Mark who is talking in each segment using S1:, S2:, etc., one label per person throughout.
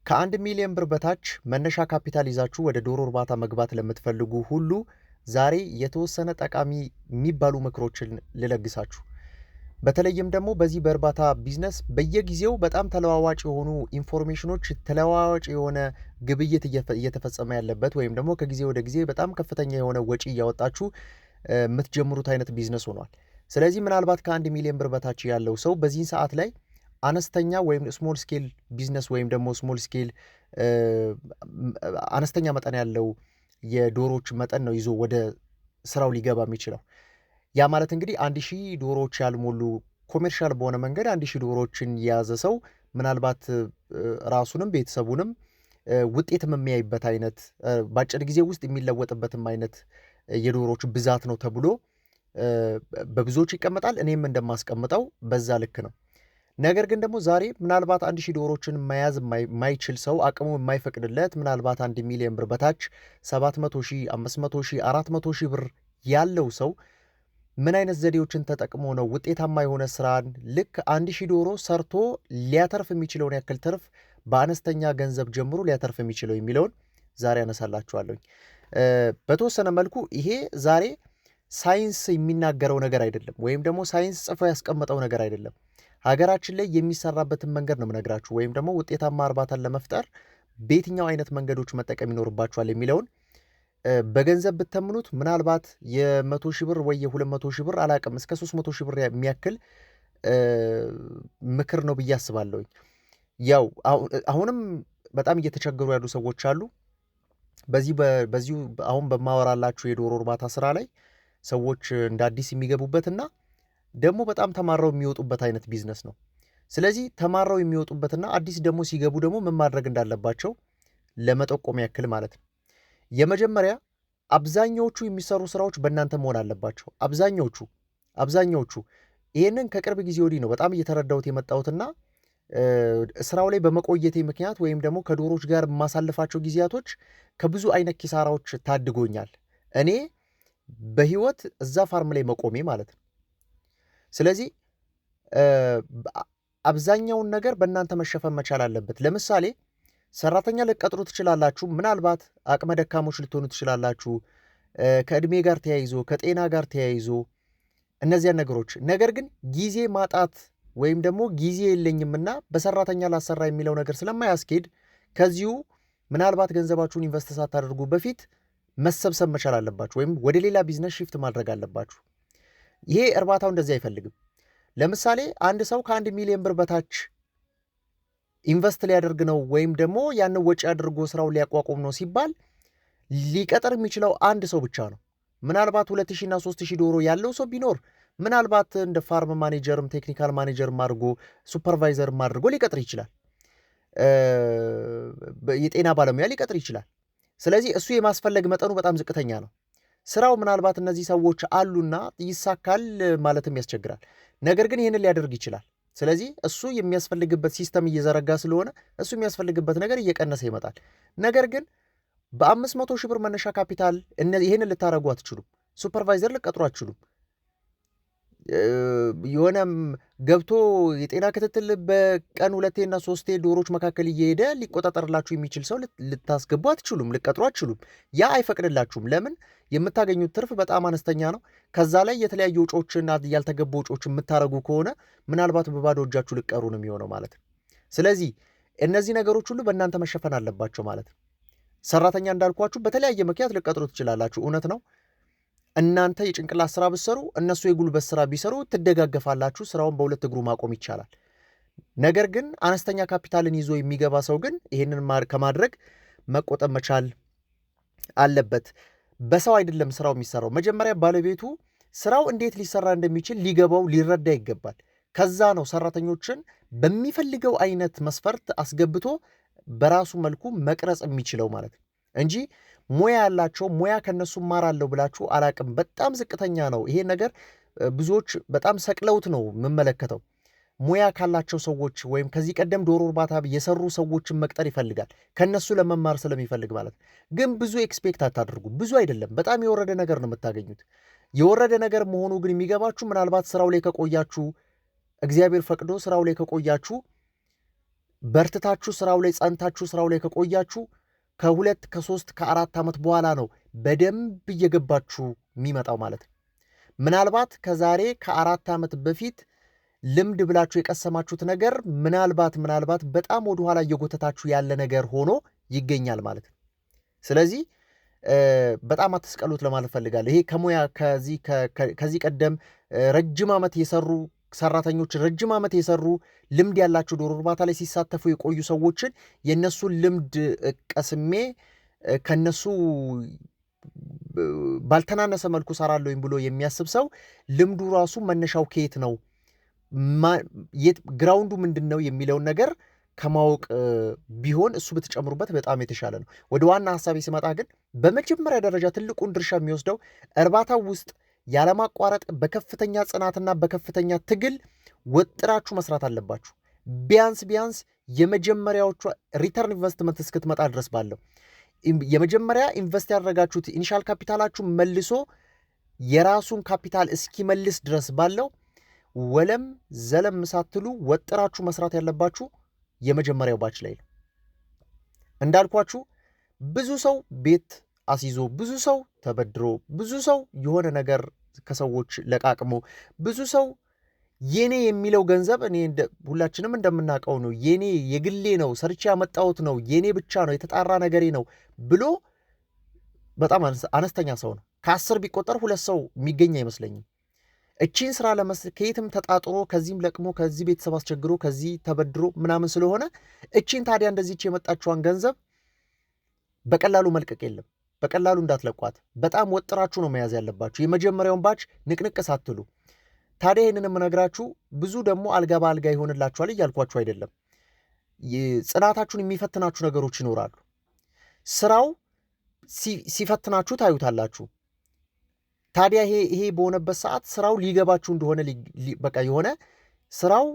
S1: ከ1 ሚሊዮን ብር በታች መነሻ ካፒታል ይዛችሁ ወደ ዶሮ እርባታ መግባት ለምትፈልጉ ሁሉ ዛሬ የተወሰነ ጠቃሚ የሚባሉ ምክሮችን ልለግሳችሁ። በተለይም ደግሞ በዚህ በእርባታ ቢዝነስ በየጊዜው በጣም ተለዋዋጭ የሆኑ ኢንፎርሜሽኖች፣ ተለዋዋጭ የሆነ ግብይት እየተፈጸመ ያለበት ወይም ደግሞ ከጊዜ ወደ ጊዜ በጣም ከፍተኛ የሆነ ወጪ እያወጣችሁ የምትጀምሩት አይነት ቢዝነስ ሆኗል። ስለዚህ ምናልባት ከ1 ሚሊዮን ብር በታች ያለው ሰው በዚህን ሰዓት ላይ አነስተኛ ወይም ስሞል ስኬል ቢዝነስ ወይም ደግሞ ስሞል ስኬል አነስተኛ መጠን ያለው የዶሮዎች መጠን ነው ይዞ ወደ ስራው ሊገባ የሚችለው። ያ ማለት እንግዲህ 1000 ዶሮዎች ያልሞሉ ኮሜርሻል በሆነ መንገድ 1000 ዶሮዎችን የያዘ ሰው ምናልባት ራሱንም ቤተሰቡንም ውጤትም የሚያይበት አይነት በአጭር ጊዜ ውስጥ የሚለወጥበትም አይነት የዶሮዎች ብዛት ነው ተብሎ በብዙዎች ይቀመጣል። እኔም እንደማስቀምጠው በዛ ልክ ነው። ነገር ግን ደግሞ ዛሬ ምናልባት 1000 ዶሮዎችን መያዝ የማይችል ሰው አቅሙ የማይፈቅድለት ምናልባት 1 ሚሊዮን ብር በታች 700,000 500,000 400,000 ብር ያለው ሰው ምን አይነት ዘዴዎችን ተጠቅሞ ነው ውጤታማ የሆነ ስራን ልክ 1000 ዶሮ ሰርቶ ሊያተርፍ የሚችለውን ያክል ትርፍ በአነስተኛ ገንዘብ ጀምሮ ሊያተርፍ የሚችለው የሚለውን ዛሬ አነሳላችኋለሁ። በተወሰነ መልኩ ይሄ ዛሬ ሳይንስ የሚናገረው ነገር አይደለም፣ ወይም ደግሞ ሳይንስ ጽፎ ያስቀመጠው ነገር አይደለም። ሀገራችን ላይ የሚሰራበትን መንገድ ነው የምነግራችሁ፣ ወይም ደግሞ ውጤታማ እርባታን ለመፍጠር በየትኛው አይነት መንገዶች መጠቀም ይኖርባችኋል የሚለውን በገንዘብ ብተምኑት ምናልባት የ100,000 ብር ወይ የ200,000 ብር አላቅም እስከ 300,000 ብር የሚያክል ምክር ነው ብዬ አስባለሁኝ። ያው አሁንም በጣም እየተቸገሩ ያሉ ሰዎች አሉ። በዚሁ አሁን በማወራላችሁ የዶሮ እርባታ ስራ ላይ ሰዎች እንደ አዲስ የሚገቡበትና ደግሞ በጣም ተማረው የሚወጡበት አይነት ቢዝነስ ነው። ስለዚህ ተማረው የሚወጡበትና አዲስ ደግሞ ሲገቡ ደግሞ ምን ማድረግ እንዳለባቸው ለመጠቆም ያክል ማለት ነው። የመጀመሪያ አብዛኛዎቹ የሚሰሩ ስራዎች በእናንተ መሆን አለባቸው። አብዛኛዎቹ ይህንን ከቅርብ ጊዜ ወዲህ ነው በጣም እየተረዳሁት የመጣሁትና ስራው ላይ በመቆየቴ ምክንያት ወይም ደግሞ ከዶሮች ጋር የማሳልፋቸው ጊዜያቶች ከብዙ አይነት ኪሳራዎች ታድጎኛል። እኔ በህይወት እዛ ፋርም ላይ መቆሜ ማለት ነው። ስለዚህ አብዛኛውን ነገር በእናንተ መሸፈን መቻል አለበት። ለምሳሌ ሰራተኛ ልትቀጥሩ ትችላላችሁ። ምናልባት አቅመ ደካሞች ልትሆኑ ትችላላችሁ። ከእድሜ ጋር ተያይዞ ከጤና ጋር ተያይዞ እነዚያን ነገሮች ነገር ግን ጊዜ ማጣት ወይም ደግሞ ጊዜ የለኝምና በሰራተኛ ላሰራ የሚለው ነገር ስለማያስኬድ ከዚሁ ምናልባት ገንዘባችሁን ኢንቨስት ሳታደርጉ በፊት መሰብሰብ መቻል አለባችሁ፣ ወይም ወደ ሌላ ቢዝነስ ሽፍት ማድረግ አለባችሁ። ይሄ እርባታው እንደዚህ አይፈልግም። ለምሳሌ አንድ ሰው ከ1 ሚሊዮን ብር በታች ኢንቨስት ሊያደርግ ነው ወይም ደግሞ ያን ወጪ አድርጎ ስራው ሊያቋቁም ነው ሲባል ሊቀጥር የሚችለው አንድ ሰው ብቻ ነው። ምናልባት 2,000 እና 3,000 ዶሮ ያለው ሰው ቢኖር ምናልባት እንደ ፋርም ማኔጀርም ቴክኒካል ማኔጀርም አድርጎ ሱፐርቫይዘርም አድርጎ ሊቀጥር ይችላል። የጤና ባለሙያ ሊቀጥር ይችላል። ስለዚህ እሱ የማስፈለግ መጠኑ በጣም ዝቅተኛ ነው። ስራው ምናልባት እነዚህ ሰዎች አሉና ይሳካል ማለትም ያስቸግራል። ነገር ግን ይህንን ሊያደርግ ይችላል። ስለዚህ እሱ የሚያስፈልግበት ሲስተም እየዘረጋ ስለሆነ እሱ የሚያስፈልግበት ነገር እየቀነሰ ይመጣል። ነገር ግን በ500,000 ብር መነሻ ካፒታል ይህንን ልታደርጉ አትችሉም። ሱፐርቫይዘር ልቀጥሩ አትችሉም። የሆነም ገብቶ የጤና ክትትል በቀን 2ና 3 ዶሮች መካከል እየሄደ ሊቆጣጠርላችሁ የሚችል ሰው ልታስገቡ አትችሉም፣ ልቀጥሩ አትችሉም። ያ አይፈቅድላችሁም። ለምን? የምታገኙት ትርፍ በጣም አነስተኛ ነው። ከዛ ላይ የተለያዩ ወጪዎችና ያልተገቡ ወጪዎች የምታደርጉ ከሆነ ምናልባት በባዶ እጃችሁ ልቀሩ ነው የሚሆነው ማለት ነው። ስለዚህ እነዚህ ነገሮች ሁሉ በእናንተ መሸፈን አለባቸው ማለት ነው። ሰራተኛ እንዳልኳችሁ በተለያየ ምክንያት ልቀጥሩ ትችላላችሁ፣ እውነት ነው። እናንተ የጭንቅላት ስራ ብትሰሩ እነሱ የጉልበት ስራ ቢሰሩ ትደጋገፋላችሁ። ስራውን በሁለት እግሩ ማቆም ይቻላል። ነገር ግን አነስተኛ ካፒታልን ይዞ የሚገባ ሰው ግን ይህንን ከማድረግ መቆጠብ መቻል አለበት። በሰው አይደለም ስራው የሚሰራው። መጀመሪያ ባለቤቱ ስራው እንዴት ሊሰራ እንደሚችል ሊገባው ሊረዳ ይገባል። ከዛ ነው ሰራተኞችን በሚፈልገው አይነት መስፈርት አስገብቶ በራሱ መልኩ መቅረጽ የሚችለው ማለት ነው እንጂ ሙያ ያላቸው ሙያ ከነሱ ማራለሁ ብላችሁ አላቅም። በጣም ዝቅተኛ ነው ይሄ ነገር። ብዙዎች በጣም ሰቅለውት ነው የምመለከተው። ሙያ ካላቸው ሰዎች ወይም ከዚህ ቀደም ዶሮ እርባታ የሰሩ ሰዎችን መቅጠር ይፈልጋል፣ ከነሱ ለመማር ስለሚፈልግ ማለት። ግን ብዙ ኤክስፔክት አታድርጉ። ብዙ አይደለም፣ በጣም የወረደ ነገር ነው የምታገኙት። የወረደ ነገር መሆኑ ግን የሚገባችሁ ምናልባት ስራው ላይ ከቆያችሁ፣ እግዚአብሔር ፈቅዶ ስራው ላይ ከቆያችሁ በርትታችሁ ስራው ላይ ጸንታችሁ ስራው ላይ ከቆያችሁ ከ2 ከ3 ከ4 ዓመት በኋላ ነው በደንብ እየገባችሁ የሚመጣው ማለት ነው። ምናልባት ከዛሬ ከ4 ዓመት በፊት ልምድ ብላችሁ የቀሰማችሁት ነገር ምናልባት በጣም ወደኋላ እየጎተታችሁ ያለ ነገር ሆኖ ይገኛል ማለት ነው። ስለዚህ በጣም አትስቀሉት ለማለት ፈልጋለሁ። ይሄ ከሙያ ከዚህ ቀደም ረጅም ዓመት የሰሩ ሰራተኞች ረጅም ዓመት የሰሩ ልምድ ያላቸው ዶሮ እርባታ ላይ ሲሳተፉ የቆዩ ሰዎችን የነሱን ልምድ ቀስሜ ከነሱ ባልተናነሰ መልኩ ሰራለሁኝ ብሎ የሚያስብ ሰው ልምዱ ራሱ መነሻው ከየት ነው ግራውንዱ ምንድን ነው የሚለውን ነገር ከማወቅ ቢሆን እሱ ብትጨምሩበት በጣም የተሻለ ነው። ወደ ዋና ሐሳቤ ሲመጣ ግን በመጀመሪያ ደረጃ ትልቁን ድርሻ የሚወስደው እርባታው ውስጥ ያለማቋረጥ በከፍተኛ ጽናትና በከፍተኛ ትግል ወጥራችሁ መስራት አለባችሁ። ቢያንስ የመጀመሪያዎቹ ሪተርን ኢንቨስትመንት እስክትመጣ ድረስ ባለው የመጀመሪያ ኢንቨስት ያደረጋችሁት ኢኒሻል ካፒታላችሁ መልሶ የራሱን ካፒታል እስኪመልስ ድረስ ባለው ወለም ዘለም ሳትሉ ወጥራችሁ መስራት ያለባችሁ የመጀመሪያው ባች ላይ ነው። እንዳልኳችሁ ብዙ ሰው ቤት አስይዞ፣ ብዙ ሰው ተበድሮ፣ ብዙ ሰው የሆነ ነገር ከሰዎች ለቃቅሞ፣ ብዙ ሰው የኔ የሚለው ገንዘብ እኔ ሁላችንም እንደምናውቀው ነው፣ የኔ የግሌ ነው፣ ሰርቼ ያመጣሁት ነው፣ የኔ ብቻ ነው፣ የተጣራ ነገሬ ነው ብሎ በጣም አነስተኛ ሰው ነው። ከ10 ቢቆጠር 2 ሰው የሚገኝ አይመስለኝም። እቺን ስራ ከየትም ተጣጥሮ ከዚህም ለቅሞ ከዚህ ቤተሰብ አስቸግሮ ከዚህ ተበድሮ ምናምን ስለሆነ እቺን ታዲያ እንደዚህች የመጣችዋን ገንዘብ በቀላሉ መልቀቅ የለም። በቀላሉ እንዳትለቋት። በጣም ወጥራችሁ ነው መያዝ ያለባችሁ የመጀመሪያውን ባች ንቅንቅ ሳትሉ። ታዲያ ይህንን የምነግራችሁ ብዙ ደግሞ አልጋ በአልጋ ይሆንላችኋል እያልኳችሁ አይደለም። ጽናታችሁን የሚፈትናችሁ ነገሮች ይኖራሉ። ስራው ሲፈትናችሁ ታዩታላችሁ። ታዲያ ይሄ በሆነበት ሰዓት ስራው ሊገባችሁ እንደሆነ በቃ የሆነ ስራው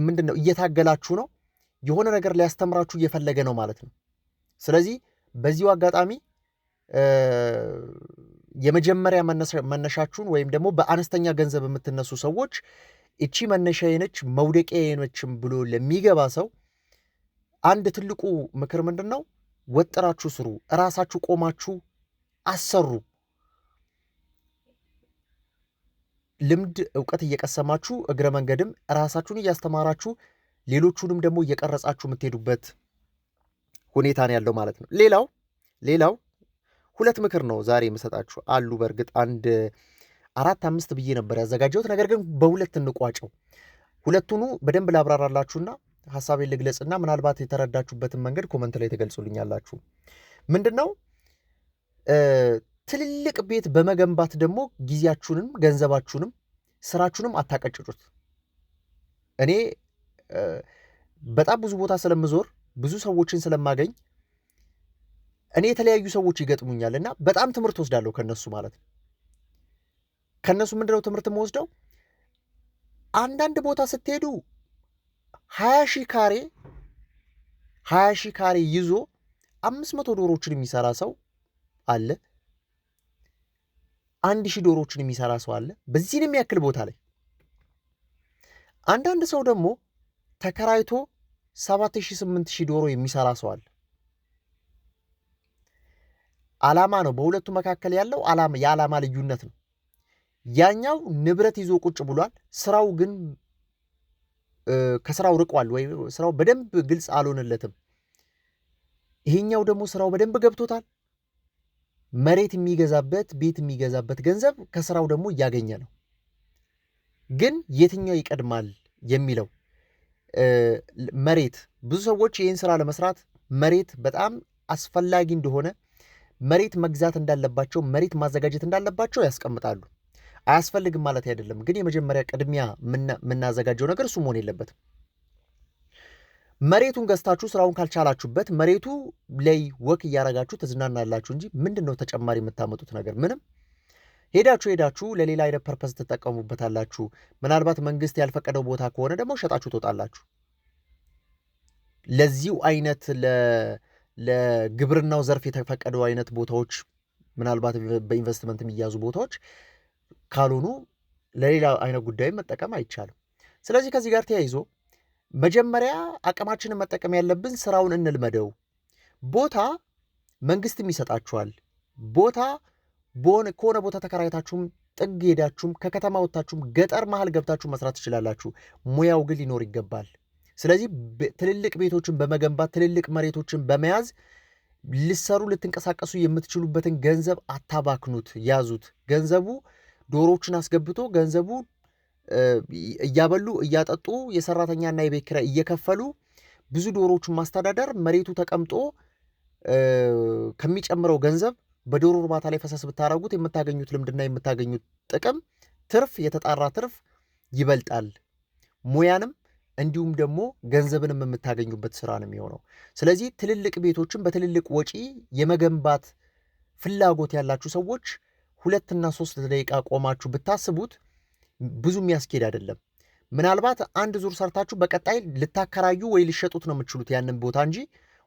S1: ምንድነው እየታገላችሁ ነው፣ የሆነ ነገር ሊያስተምራችሁ እየፈለገ ነው ማለት ነው። ስለዚህ በዚሁ አጋጣሚ የመጀመሪያ መነሻችሁን ወይም ደግሞ በአነስተኛ ገንዘብ የምትነሱ ሰዎች እቺ መነሻዬ ነች መውደቂያዬ ነችም ብሎ ለሚገባ ሰው አንድ ትልቁ ምክር ምንድን ነው? ወጥራችሁ ስሩ፣ እራሳችሁ ቆማችሁ አሰሩ። ልምድ እውቀት እየቀሰማችሁ እግረ መንገድም ራሳችሁን እያስተማራችሁ ሌሎቹንም ደግሞ እየቀረጻችሁ የምትሄዱበት ሁኔታ ነው ያለው ማለት ነው። ሌላው 2 ምክር ነው ዛሬ የምሰጣችሁ አሉ። በእርግጥ 4-5 ብዬ ነበር ያዘጋጀሁት፣ ነገር ግን በ2 እንቋጨው። 2ቱኑ በደንብ ላብራራላችሁና ሐሳቤን ልግለጽና ምናልባት የተረዳችሁበትን መንገድ ኮመንት ላይ ተገልጹልኛላችሁ። ምንድነው ትልልቅ ቤት በመገንባት ደግሞ ጊዜያችሁንም ገንዘባችሁንም ስራችሁንም አታቀጭጩት። እኔ በጣም ብዙ ቦታ ስለምዞር ብዙ ሰዎችን ስለማገኝ እኔ የተለያዩ ሰዎች ይገጥሙኛል እና በጣም ትምህርት ወስዳለሁ ከነሱ ማለት ነው። ከነሱ ምንድነው ትምህርት የምወስደው? አንዳንድ ቦታ ስትሄዱ 20 ሺህ ካሬ ይዞ 500 ዶሮዎችን የሚሰራ ሰው አለ። 1000 ዶሮዎችን የሚሰራ ሰው አለ በዚህን የሚያክል ቦታ ላይ። አንዳንድ ሰው ደግሞ ተከራይቶ 7000 8000 ዶሮ የሚሰራ ሰው አለ። ዓላማ ነው በሁለቱ መካከል ያለው የዓላማ ልዩነት ነው። ያኛው ንብረት ይዞ ቁጭ ብሏል፣ ስራው ግን ከስራው ርቋል ወይ ስራው በደንብ ግልጽ አልሆነለትም። ይሄኛው ደግሞ ስራው በደንብ ገብቶታል። መሬት የሚገዛበት ቤት የሚገዛበት ገንዘብ ከስራው ደግሞ እያገኘ ነው። ግን የትኛው ይቀድማል የሚለው መሬት፣ ብዙ ሰዎች ይህን ስራ ለመስራት መሬት በጣም አስፈላጊ እንደሆነ፣ መሬት መግዛት እንዳለባቸው፣ መሬት ማዘጋጀት እንዳለባቸው ያስቀምጣሉ። አያስፈልግም ማለት አይደለም፣ ግን የመጀመሪያ ቅድሚያ የምናዘጋጀው ነገር እሱ መሆን የለበትም። መሬቱን ገዝታችሁ ስራውን ካልቻላችሁበት መሬቱ ላይ ወክ እያረጋችሁ ትዝናናላችሁ እንጂ ምንድነው ተጨማሪ የምታመጡት ነገር? ምንም። ሄዳችሁ ለሌላ አይነት ፐርፐስ ትጠቀሙበታላችሁ። ምናልባት መንግስት ያልፈቀደው ቦታ ከሆነ ደግሞ ሸጣችሁ ትወጣላችሁ። ለዚሁ አይነት ለግብርናው ዘርፍ የተፈቀደው አይነት ቦታዎች ምናልባት በኢንቨስትመንት የሚያዙ ቦታዎች ካልሆኑ ለሌላ አይነት ጉዳይ መጠቀም አይቻልም። ስለዚህ ከዚህ ጋር ተያይዞ መጀመሪያ አቅማችንን መጠቀም ያለብን ስራውን እንልመደው። ቦታ መንግስትም ይሰጣችኋል። ቦታ ከሆነ ቦታ ተከራይታችሁም ጥግ ሄዳችሁም ከከተማ ወጥታችሁም ገጠር መሃል ገብታችሁ መስራት ትችላላችሁ። ሙያው ግን ሊኖር ይገባል። ስለዚህ ትልልቅ ቤቶችን በመገንባት ትልልቅ መሬቶችን በመያዝ ልትንቀሳቀሱ የምትችሉበትን ገንዘብ አታባክኑት፣ ያዙት። ገንዘቡ ዶሮዎችን አስገብቶ ገንዘቡ እያበሉ እያጠጡ የሰራተኛና የቤት ኪራይ እየከፈሉ ብዙ ዶሮዎችን ማስተዳደር መሬቱ ተቀምጦ ከሚጨምረው ገንዘብ በዶሮ እርባታ ላይ ፈሰስ ብታረጉት የምታገኙት ልምድና የምታገኙት ጥቅም ትርፍ የተጣራ ትርፍ ይበልጣል። ሙያንም እንዲሁም ደግሞ ገንዘብንም የምታገኙበት ስራ ነው የሚሆነው። ስለዚህ ትልልቅ ቤቶችን በትልልቅ ወጪ የመገንባት ፍላጎት ያላችሁ ሰዎች 2-3 ደቂቃ ቆማችሁ ብታስቡት ብዙ የሚያስኬድ አይደለም። ምናልባት አንድ ዙር ሰርታችሁ በቀጣይ ልታከራዩ ወይ ልሸጡት ነው የምትችሉት ያንን ቦታ እንጂ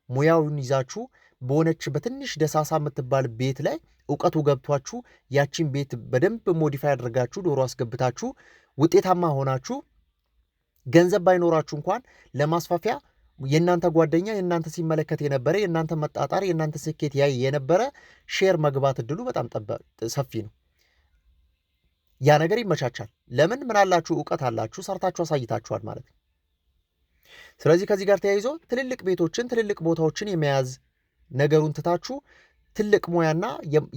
S1: ሙያውን ይዛችሁ በሆነች በትንሽ ደሳሳ የምትባል ቤት ላይ እውቀቱ ገብቷችሁ ያቺን ቤት በደንብ ሞዲፋይ አድርጋችሁ ዶሮ አስገብታችሁ ውጤታማ ሆናችሁ ገንዘብ ባይኖራችሁ እንኳን ለማስፋፊያ የእናንተ ጓደኛ የእናንተ ሲመለከት የነበረ የእናንተ መጣጣር የእናንተ ስኬት ያይ የነበረ ሼር መግባት እድሉ በጣም ሰፊ ነው። ያ ነገር ይመቻቻል። ለምን ምናላችሁ እውቀት አላችሁ፣ ሰርታችሁ አሳይታችኋል ማለት ነው። ስለዚህ ከዚህ ጋር ተያይዞ ትልልቅ ቤቶችን ትልልቅ ቦታዎችን የመያዝ ነገሩን ትታችሁ ትልቅ ሙያና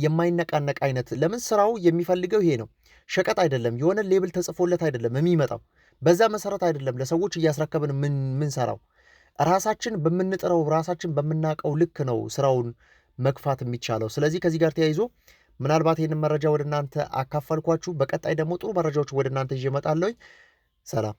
S1: የማይነቃነቅ አይነት ለምን ስራው የሚፈልገው ይሄ ነው። ሸቀጥ አይደለም፣ የሆነ ሌብል ተጽፎለት አይደለም የሚመጣው። በዛ መሰረት አይደለም ለሰዎች እያስረከብን ምን ሰራው። ራሳችን በምንጥረው ራሳችን በምናቀው ልክ ነው ስራውን መግፋት የሚቻለው። ስለዚህ ከዚህ ጋር ተያይዞ ምናልባት ይህንን መረጃ ወደ እናንተ አካፈልኳችሁ። በቀጣይ ደግሞ ጥሩ መረጃዎች ወደ እናንተ ይዤ እመጣለሁ። ሰላም።